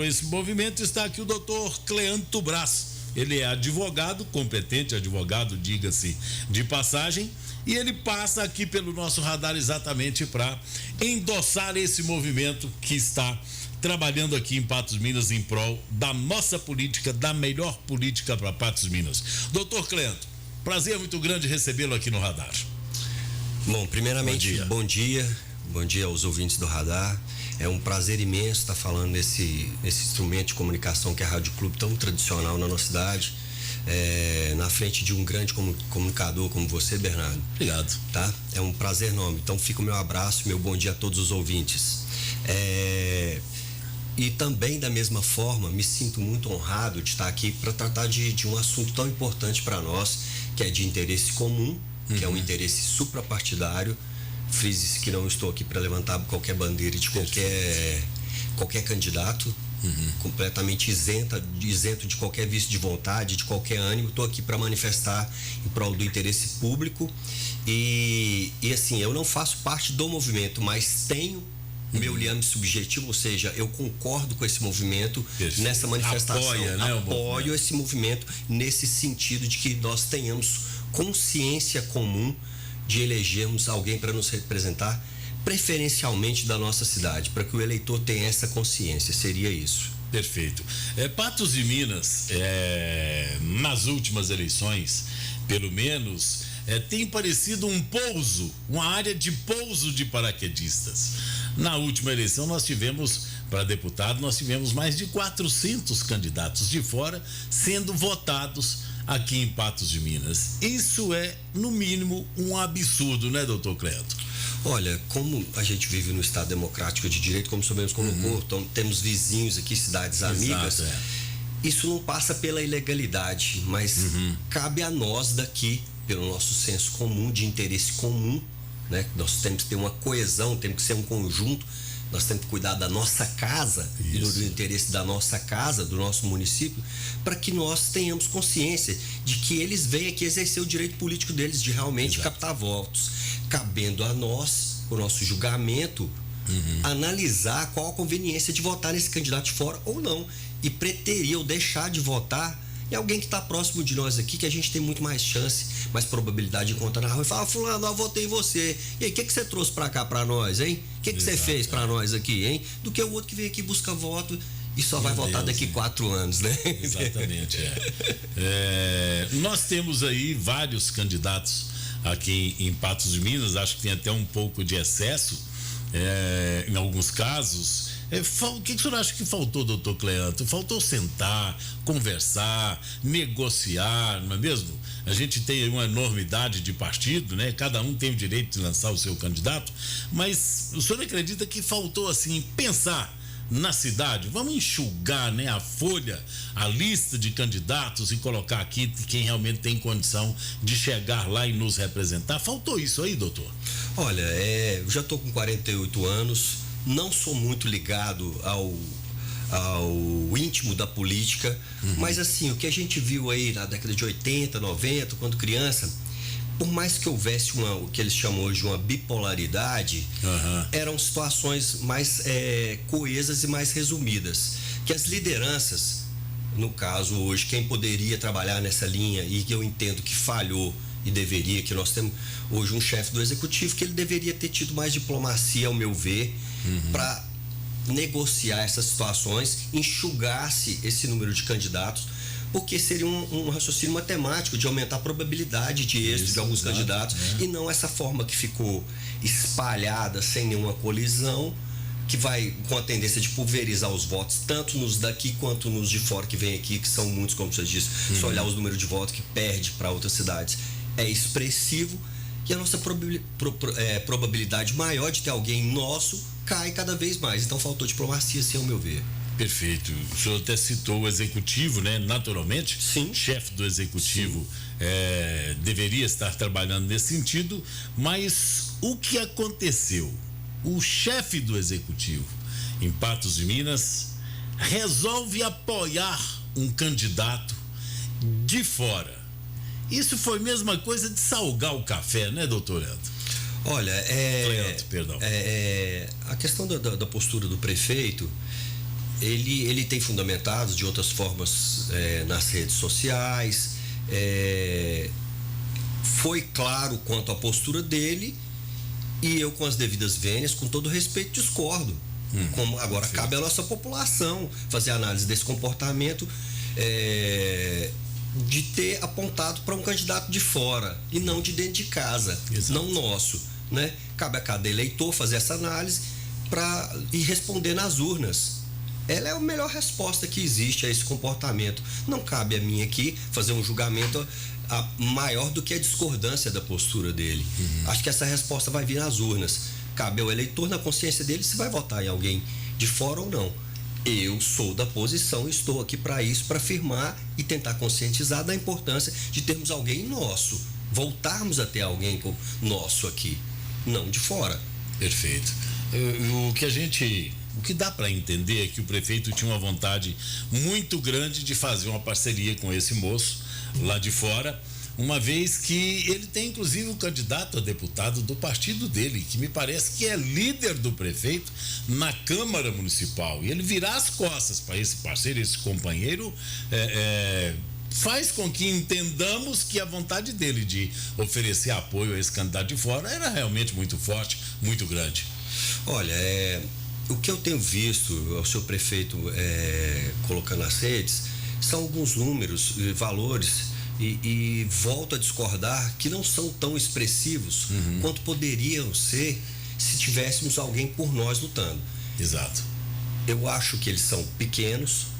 Esse movimento está aqui o doutor Cleanto Braz. Ele é advogado, competente advogado, diga-se de passagem, e ele passa aqui pelo nosso radar exatamente para endossar esse movimento que está trabalhando aqui em Patos Minas em prol da nossa política, da melhor política para Patos Minas. Doutor Cleanto, prazer muito grande recebê-lo aqui no radar. Bom, primeiramente, bom dia aos ouvintes do radar. É um prazer imenso estar falando nesse instrumento de comunicação que é a Rádio Clube, tão tradicional na nossa cidade, na frente de um grande comunicador como você, Bernardo. Obrigado. Tá? É um prazer enorme. Então fica o meu abraço, meu bom dia a todos os ouvintes. E também, da mesma forma, me sinto muito honrado de estar aqui para tratar de um assunto tão importante para nós, que é de interesse comum, que é um interesse suprapartidário. Frise que não estou aqui para levantar qualquer bandeira de qualquer candidato, completamente isento de qualquer vício de vontade, de qualquer ânimo. Estou aqui para manifestar em prol do interesse público e assim, eu não faço parte do movimento, mas tenho meu liame subjetivo, ou seja, eu concordo com esse movimento nessa manifestação. Apoio esse movimento nesse sentido de que nós tenhamos consciência comum de elegermos alguém para nos representar, preferencialmente da nossa cidade, para que o eleitor tenha essa consciência. Seria isso. Perfeito. Patos de Minas, nas últimas eleições, pelo menos, tem parecido uma área de pouso de paraquedistas. Na última eleição para deputado, nós tivemos mais de 400 candidatos de fora sendo votados aqui em Patos de Minas. Isso é, no mínimo, um absurdo, né, doutor Cleanto? Olha, como a gente vive no Estado democrático de direito, como sabemos colocou, então, temos vizinhos aqui, cidades amigas, isso não passa pela ilegalidade, mas cabe a nós daqui, pelo nosso senso comum, de interesse comum, né? Nós temos que ter uma coesão, temos que ser um conjunto. Nós temos que cuidar da nossa casa e do interesse da nossa casa, do nosso município, para que nós tenhamos consciência de que eles vêm aqui exercer o direito político deles de realmente captar votos. Cabendo a nós, o nosso julgamento, analisar qual a conveniência de votar nesse candidato de fora ou não. E preterir ou deixar de votar em alguém que está próximo de nós aqui, que a gente tem muito mais chance, mais probabilidade de encontrar na rua e falar: fulano, eu votei em você. E aí, o que você trouxe para cá para nós, hein? O que você fez para nós aqui, hein? Do que o outro que vem aqui busca voto e só vai votar daqui 4 anos, né? Exatamente, nós temos aí vários candidatos aqui em Patos de Minas, acho que tem até um pouco de excesso, em alguns casos. O que o senhor acha que faltou, doutor Cleanto? Faltou sentar, conversar, negociar, não é mesmo? A gente tem uma enormidade de partido, né? Cada um tem o direito de lançar o seu candidato, mas o senhor acredita que faltou, assim, pensar na cidade? Vamos enxugar, né, a folha, a lista de candidatos e colocar aqui quem realmente tem condição de chegar lá e nos representar? Faltou isso aí, doutor? Olha, eu já estou com 48 anos, não sou muito ligado ao íntimo da política, mas assim, o que a gente viu aí na década de 80, 90, quando criança, por mais que houvesse o que eles chamam hoje de uma bipolaridade, eram situações mais coesas e mais resumidas, que as lideranças, no caso hoje, quem poderia trabalhar nessa linha e que eu entendo que falhou e deveria, que nós temos hoje um chefe do executivo que ele deveria ter tido mais diplomacia, ao meu ver, para negociar essas situações, enxugar-se esse número de candidatos, porque seria um raciocínio matemático de aumentar a probabilidade de êxito de alguns candidatos, e não essa forma que ficou espalhada, sem nenhuma colisão, que vai com a tendência de pulverizar os votos, tanto nos daqui quanto nos de fora que vem aqui, que são muitos, como você disse. Se olhar os números de votos que perde para outras cidades, é expressivo, e a nossa probabilidade maior de ter alguém nosso cai cada vez mais. Então faltou diplomacia, assim, ao meu ver. Perfeito. O senhor até citou o executivo, né? Naturalmente, sim, chefe do executivo deveria estar trabalhando nesse sentido, mas o que aconteceu? O chefe do executivo em Patos de Minas resolve apoiar um candidato de fora. Isso foi a mesma coisa de salgar o café, né, doutor Leandro? Olha, Cleanto, perdão. A questão da postura do prefeito ele tem fundamentado de outras formas nas redes sociais, foi claro quanto à postura dele, e eu, com as devidas vênias, com todo respeito, discordo. Como agora cabe à nossa população fazer análise desse comportamento, de ter apontado para um candidato de fora e não de dentro de casa. Exato. Não nosso, né? Cabe a cada eleitor fazer essa análise e responder nas urnas. Ela é a melhor resposta que existe a esse comportamento. Não cabe a mim aqui fazer um julgamento maior do que a discordância da postura dele. Acho que essa resposta vai vir nas urnas. Cabe ao eleitor, na consciência dele, se vai votar em alguém de fora ou não. Eu sou da posição, estou aqui para isso, para afirmar e tentar conscientizar da importância de termos alguém nosso, voltarmos a ter alguém nosso aqui, não de fora. Perfeito. O que dá para entender é que o prefeito tinha uma vontade muito grande de fazer uma parceria com esse moço lá de fora, uma vez que ele tem inclusive um candidato a deputado do partido dele, que me parece que é líder do prefeito na Câmara Municipal, e ele virar as costas para esse parceiro, esse companheiro, faz com que entendamos que a vontade dele de oferecer apoio a esse candidato de fora era realmente muito forte, muito grande. Olha, o que eu tenho visto o seu prefeito colocando nas redes são alguns números, valores, e volto a discordar, que não são tão expressivos quanto poderiam ser se tivéssemos alguém por nós lutando. Exato. Eu acho que eles são pequenos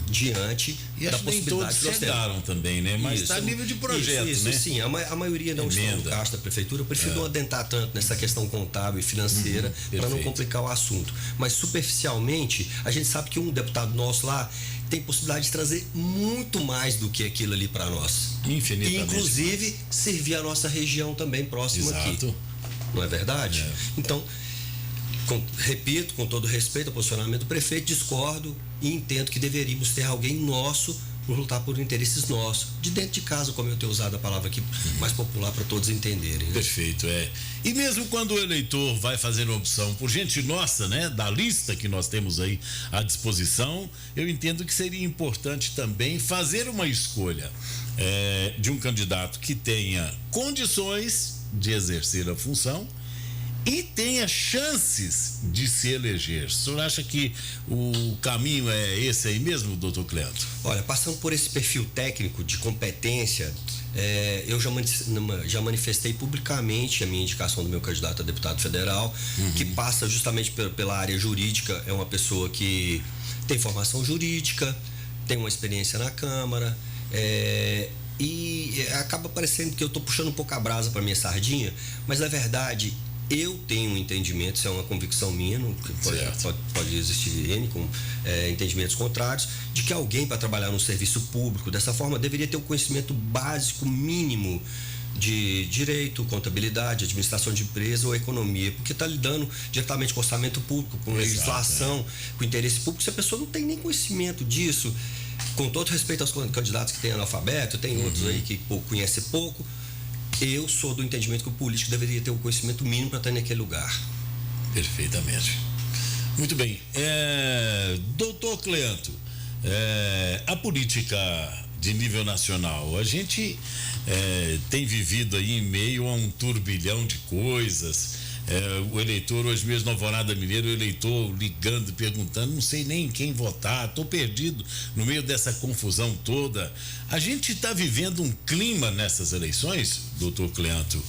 diante da possibilidade que nós chegaram também, né? Mas está a nível de projeto, né? Sim, a maioria não está no caixa da prefeitura. Eu prefiro não adentrar tanto nessa questão contábil e financeira para não complicar o assunto. Mas superficialmente, a gente sabe que um deputado nosso lá tem possibilidade de trazer muito mais do que aquilo ali para nós. Infinitamente. E, inclusive, servir a nossa região também próxima aqui. Não é verdade? Então, repito, com todo respeito ao posicionamento do prefeito, discordo e entendo que deveríamos ter alguém nosso por lutar por interesses nossos, de dentro de casa, como eu tenho usado a palavra aqui mais popular para todos entenderem. Né? Perfeito, E mesmo quando o eleitor vai fazer uma opção por gente nossa, né, da lista que nós temos aí à disposição, eu entendo que seria importante também fazer uma escolha de um candidato que tenha condições de exercer a função e tenha chances de se eleger. O senhor acha que o caminho é esse aí mesmo, doutor Cleanto? Olha, passando por esse perfil técnico de competência, eu já manifestei publicamente a minha indicação do meu candidato a deputado federal, que passa justamente pela área jurídica. É uma pessoa que tem formação jurídica, tem uma experiência na Câmara, e acaba parecendo que eu estou puxando um pouco a brasa para minha sardinha, mas na verdade eu tenho um entendimento, isso é uma convicção minha, pode existir N com entendimentos contrários, de que alguém para trabalhar no serviço público dessa forma deveria ter o conhecimento básico mínimo de direito, contabilidade, administração de empresa ou economia, porque está lidando diretamente com orçamento público, com legislação, com interesse público. Se a pessoa não tem nem conhecimento disso, com todo respeito aos candidatos que têm analfabeto, tem outros aí que conhecem pouco, eu sou do entendimento que o político deveria ter o conhecimento mínimo para estar naquele lugar. Perfeitamente. Muito bem. Doutor Cleanto, a política de nível nacional, a gente tem vivido aí em meio a um turbilhão de coisas. O eleitor, hoje mesmo na Alvorada Mineiro, o eleitor ligando, perguntando, não sei nem em quem votar, estou perdido no meio dessa confusão toda. A gente está vivendo um clima nessas eleições, doutor Cleanto,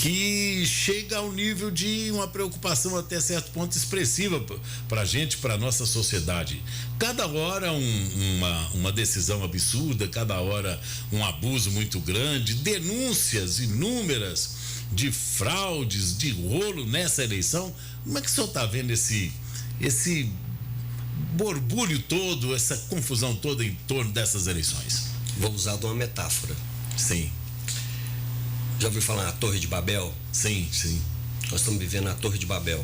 que chega ao nível de uma preocupação até certo ponto expressiva para a gente, para a nossa sociedade. Cada hora uma decisão absurda, cada hora um abuso muito grande, denúncias inúmeras de fraudes, de rolo nessa eleição. Como é que o senhor está vendo esse borbulho todo, essa confusão toda em torno dessas eleições? Vou usar de uma metáfora. Sim. Já ouviu falar na Torre de Babel? Sim. Nós estamos vivendo na Torre de Babel,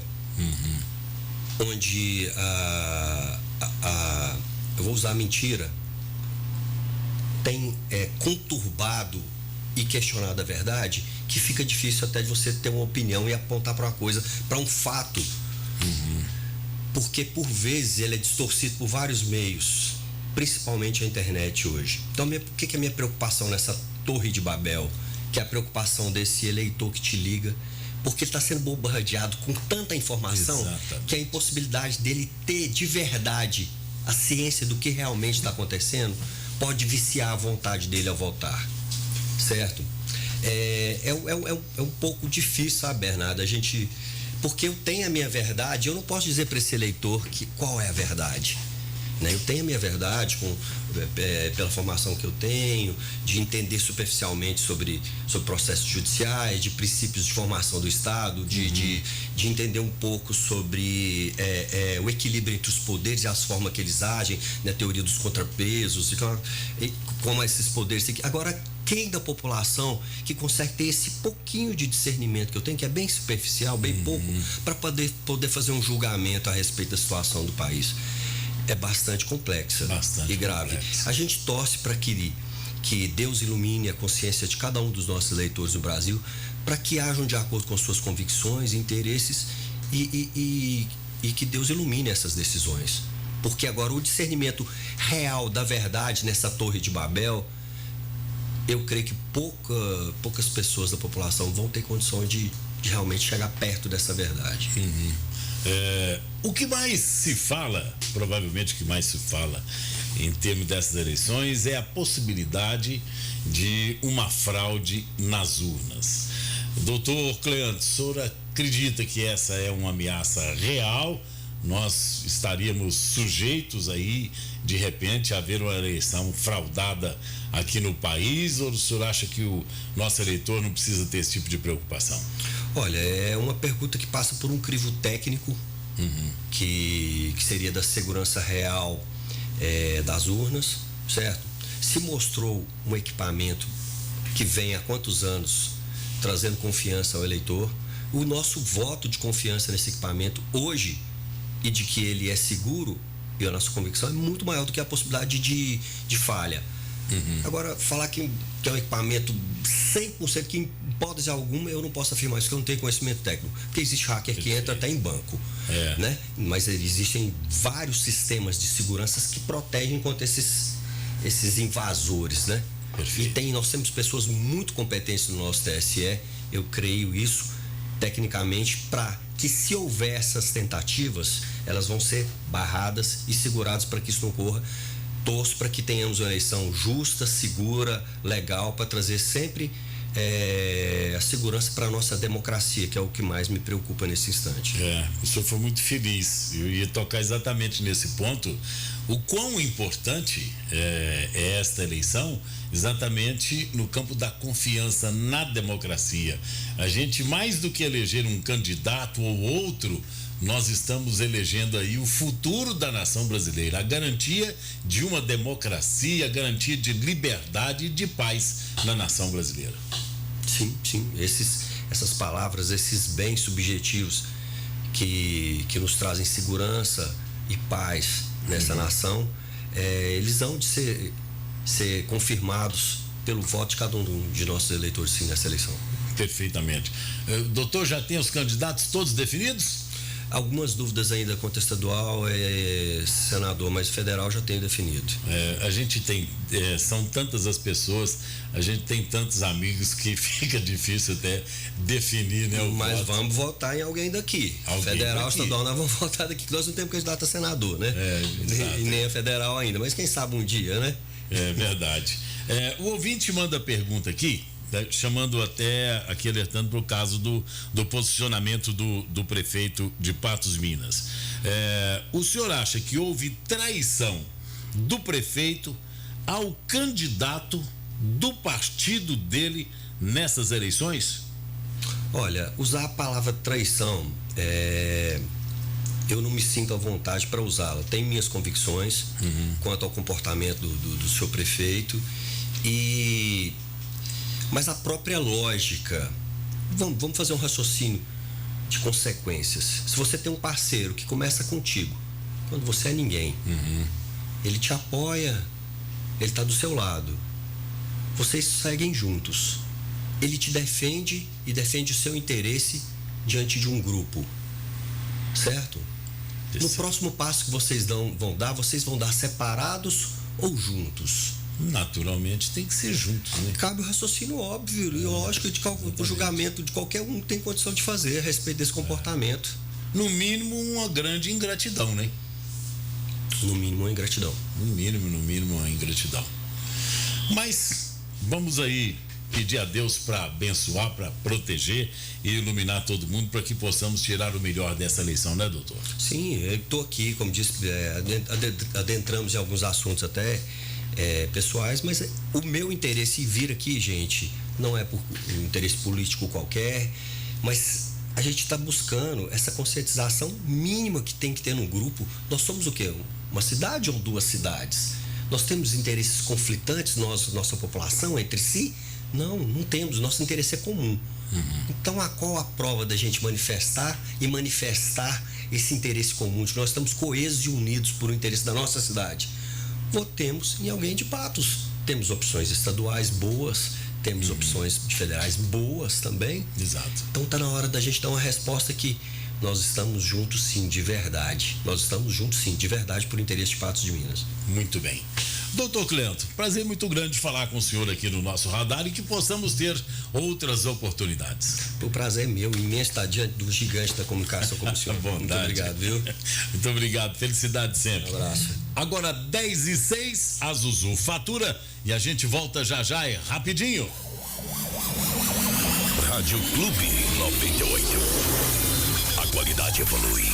onde eu vou usar a mentira, tem conturbado e questionado a verdade, que fica difícil até de você ter uma opinião e apontar para uma coisa, para um fato. porque por vezes ele é distorcido por vários meios, principalmente a internet hoje. Então, o que é a minha preocupação nessa Torre de Babel? Que é a preocupação desse eleitor que te liga, porque ele está sendo bombardeado com tanta informação. Exatamente. Que a impossibilidade dele ter de verdade a ciência do que realmente está acontecendo pode viciar a vontade dele ao votar, certo? É um pouco difícil, sabe, Bernardo? Porque eu tenho a minha verdade, eu não posso dizer para esse eleitor qual é a verdade. Né? Eu tenho a minha verdade pela formação que eu tenho, de entender superficialmente sobre processos judiciais, de princípios de formação do Estado, de entender um pouco sobre o equilíbrio entre os poderes e as formas que eles agem, na teoria dos contrapesos, e como esses poderes. Agora, quem da população que consegue ter esse pouquinho de discernimento que eu tenho, que é bem superficial, bem pouco, para poder fazer um julgamento a respeito da situação do país? É bastante complexa e grave. A gente torce para que Deus ilumine a consciência de cada um dos nossos eleitores no Brasil, para que ajam de acordo com suas convicções, interesses e que Deus ilumine essas decisões. Porque agora o discernimento real da verdade nessa Torre de Babel, eu creio que poucas pessoas da população vão ter condições de realmente chegar perto dessa verdade. O que mais se fala, provavelmente o que mais se fala em termos dessas eleições, é a possibilidade de uma fraude nas urnas. Doutor Cleanto, o senhor acredita que essa é uma ameaça real? Nós estaríamos sujeitos aí, de repente, a haver uma eleição fraudada aqui no país, ou o senhor acha que o nosso eleitor não precisa ter esse tipo de preocupação? Olha, é uma pergunta que passa por um crivo técnico, que seria da segurança real das urnas, certo? Se mostrou um equipamento que vem há quantos anos trazendo confiança ao eleitor, o nosso voto de confiança nesse equipamento hoje, e de que ele é seguro, e a nossa convicção é muito maior do que a possibilidade de falha. Agora, falar que é um equipamento 100%, que em hipótese alguma eu não posso afirmar isso, que eu não tenho conhecimento técnico, porque existe hacker que entra até em banco, né? Mas existem vários sistemas de segurança que protegem contra esses invasores, né? E nós temos pessoas muito competentes no nosso TSE, eu creio isso, tecnicamente, para que, se houver essas tentativas, elas vão ser barradas e seguradas para que isso não ocorra. Torço para que tenhamos uma eleição justa, segura, legal, para trazer sempre a segurança para a nossa democracia, que é o que mais me preocupa nesse instante. O senhor foi muito feliz. Eu ia tocar exatamente nesse ponto. O quão importante é esta eleição, exatamente no campo da confiança na democracia. A gente, mais do que eleger um candidato ou outro, nós estamos elegendo aí o futuro da nação brasileira, a garantia de uma democracia, a garantia de liberdade e de paz na nação brasileira. Sim. Essas palavras, esses bens subjetivos que nos trazem segurança e paz nessa nação, eles hão de ser confirmados pelo voto de cada um de nossos eleitores, sim, nessa eleição. Perfeitamente. Doutor, já tem os candidatos todos definidos? Algumas dúvidas ainda quanto a estadual, senador, mas federal já tem definido. A gente tem, são tantas as pessoas, a gente tem tantos amigos que fica difícil até definir, né? Mas voto. Vamos votar em alguém daqui. Federal, estadual, nós vamos votar daqui, que nós não temos candidato a senador, né? E nem a federal ainda, mas quem sabe um dia, né? É verdade. O ouvinte manda pergunta aqui, chamando até aqui, alertando para o caso do posicionamento do prefeito de Patos, Minas. O senhor acha que houve traição do prefeito ao candidato do partido dele nessas eleições? Olha, usar a palavra traição, eu não me sinto à vontade para usá-la. Tenho minhas convicções quanto ao comportamento do seu prefeito, mas a própria lógica, vamos fazer um raciocínio de consequências. Se você tem um parceiro que começa contigo, quando você é ninguém, ele te apoia, ele está do seu lado, vocês seguem juntos, ele te defende e defende o seu interesse diante de um grupo, certo? No próximo passo que vocês vão dar separados ou juntos? Naturalmente tem que ser juntos, né? Cabe o raciocínio óbvio e lógico de o julgamento de qualquer um tem condição de fazer a respeito desse comportamento. No mínimo, uma grande ingratidão, né? No mínimo, uma ingratidão. No mínimo, uma ingratidão. Mas vamos aí pedir a Deus para abençoar, para proteger e iluminar todo mundo para que possamos tirar o melhor dessa eleição, né, doutor? Sim, eu estou aqui, como disse, adentramos em alguns assuntos até pessoais, mas o meu interesse em vir aqui, gente, não é por um interesse político qualquer, mas a gente está buscando essa conscientização mínima que tem que ter no grupo. Nós somos o quê? Uma cidade ou duas cidades? Nós temos interesses conflitantes, nossa população entre si? Não temos. Nosso interesse é comum. Então, qual a prova da gente manifestar esse interesse comum, de que nós estamos coesos e unidos por um interesse da nossa cidade? Votemos em alguém de Patos. Temos opções estaduais boas, temos opções federais boas também. Exato. Então está na hora da gente dar uma resposta que nós estamos juntos sim, de verdade. Nós estamos juntos sim, de verdade, por interesse de Patos de Minas. Muito bem. Doutor Cleanto, prazer muito grande falar com o senhor aqui no nosso radar e que possamos ter outras oportunidades. O prazer é meu, imenso estar diante do gigante da comunicação como o senhor. Muito obrigado, viu? Muito obrigado, felicidade sempre. Um abraço. Agora 10:06, a Zuzu fatura e a gente volta já, é rapidinho. Rádio Clube 98. A qualidade evolui.